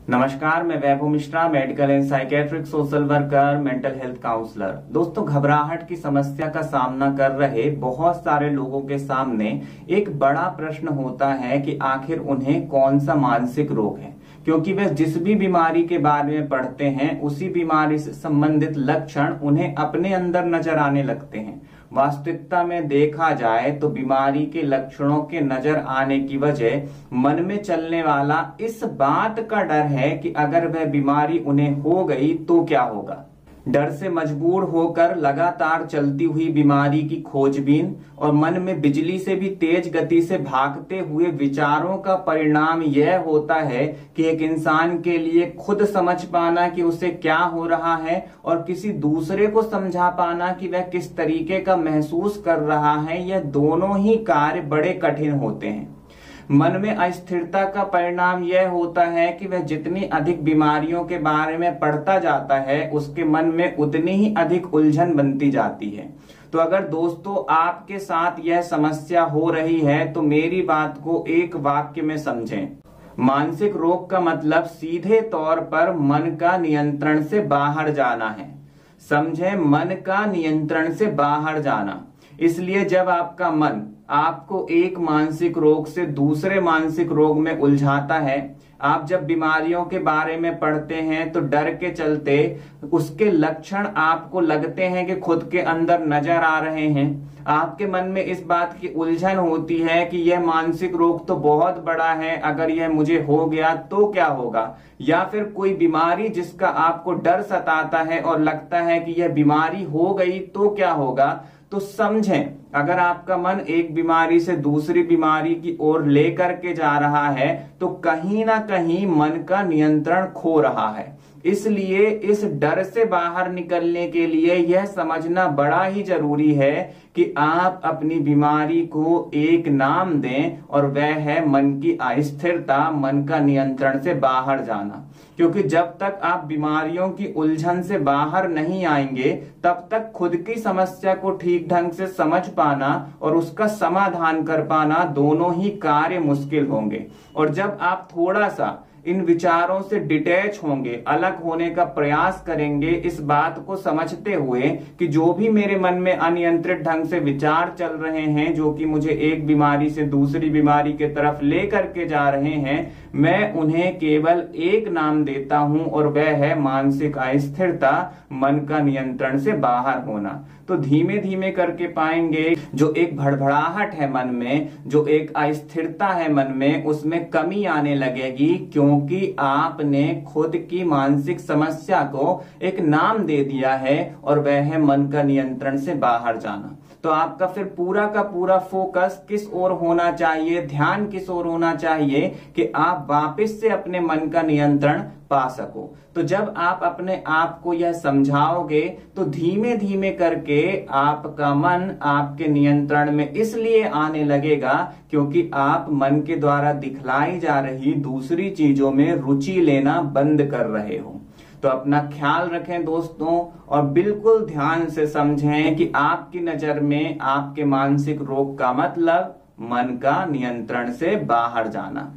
नमस्कार, मैं Vaibhav Mishra, medical and psychiatric social worker, mental health counsellor. दोस्तों, घबराहट की समस्या का सामना कर रहे बहुत सारे लोगों के सामने एक बड़ा प्रश्न होता है कि आखिर उन्हें कौन सा मानसिक रोग है, क्योंकि वे जिस भी बीमारी के बारे में पढ़ते हैं उसी बीमारी से संबंधित लक्षण उन्हें अपने अंदर नजर आने लगते हैं। वास्तविकता में देखा जाए तो बीमारी के लक्षणों के नजर आने की वजह मन में चलने वाला इस बात का डर है कि अगर वह बीमारी उन्हें हो गई तो क्या होगा। डर से मजबूर होकर लगातार चलती हुई बीमारी की खोजबीन और मन में बिजली से भी तेज गति से भागते हुए विचारों का परिणाम यह होता है कि एक इंसान के लिए खुद समझ पाना कि उसे क्या हो रहा है और किसी दूसरे को समझा पाना कि वह किस तरीके का महसूस कर रहा है, यह दोनों ही कार्य बड़े कठिन होते हैं। मन में अस्थिरता का परिणाम यह होता है कि वह जितनी अधिक बीमारियों के बारे में पढ़ता जाता है उसके मन में उतनी ही अधिक उलझन बनती जाती है। तो अगर दोस्तों आपके साथ यह समस्या हो रही है तो मेरी बात को एक वाक्य में समझें। मानसिक रोग का मतलब सीधे तौर पर मन का नियंत्रण से बाहर जाना है। समझें, मन का नियंत्रण से बाहर जाना। इसलिए जब आपका मन आपको एक मानसिक रोग से दूसरे मानसिक रोग में उलझाता है, आप जब बीमारियों के बारे में पढ़ते हैं तो डर के चलते उसके लक्षण आपको लगते हैं कि खुद के अंदर नजर आ रहे हैं। आपके मन में इस बात की उलझन होती है कि यह मानसिक रोग तो बहुत बड़ा है, अगर यह मुझे हो गया तो क्या होगा। या फिर कोई बीमारी जिसका आपको डर सताता है और लगता है कि यह बीमारी हो गई तो क्या होगा। तो समझें, अगर आपका मन एक बीमारी से दूसरी बीमारी की ओर लेकर के जा रहा है तो कहीं ना कहीं मन का नियंत्रण खो रहा है। इसलिए इस डर से बाहर निकलने के लिए यह समझना बड़ा ही जरूरी है कि आप अपनी बीमारी को एक नाम दें और वह है मन की अस्थिरता, मन का नियंत्रण से बाहर जाना। क्योंकि जब तक आप बीमारियों की उलझन से बाहर नहीं आएंगे तब तक खुद की समस्या को ठीक ढंग से समझ पाना और उसका समाधान कर पाना दोनों ही कार्य मुश्किल होंगे। और जब आप थोड़ा सा इन विचारों से डिटैच होंगे, अलग होने का प्रयास करेंगे, इस बात को समझते हुए कि जो भी मेरे मन में अनियंत्रित ढंग से विचार चल रहे हैं जो कि मुझे एक बीमारी से दूसरी बीमारी के तरफ लेकर के जा रहे हैं, मैं उन्हें केवल एक नाम देता हूं और वह है मानसिक अस्थिरता, मन का नियंत्रण से बाहर होना। तो धीमे धीमे करके पाएंगे जो एक भड़बड़ाहट है मन में, जो एक अस्थिरता है मन में, उसमें कमी आने लगेगी, क्योंकि आपने खुद की मानसिक समस्या को एक नाम दे दिया है और वह है मन का नियंत्रण से बाहर जाना। तो आपका फिर पूरा का पूरा फोकस किस ओर होना चाहिए, ध्यान किस ओर होना चाहिए कि आप वापस से अपने मन का नियंत्रण पा सको। तो जब आप अपने आप को यह समझाओगे तो धीमे धीमे करके आपका मन आपके नियंत्रण में इसलिए आने लगेगा क्योंकि आप मन के द्वारा दिखलाई जा रही दूसरी चीजों में रुचि लेना बंद कर रहे हो। तो अपना ख्याल रखें दोस्तों, और बिल्कुल ध्यान से समझें कि आपकी नजर में आपके मानसिक रोग का मतलब मन का नियंत्रण से बाहर जाना।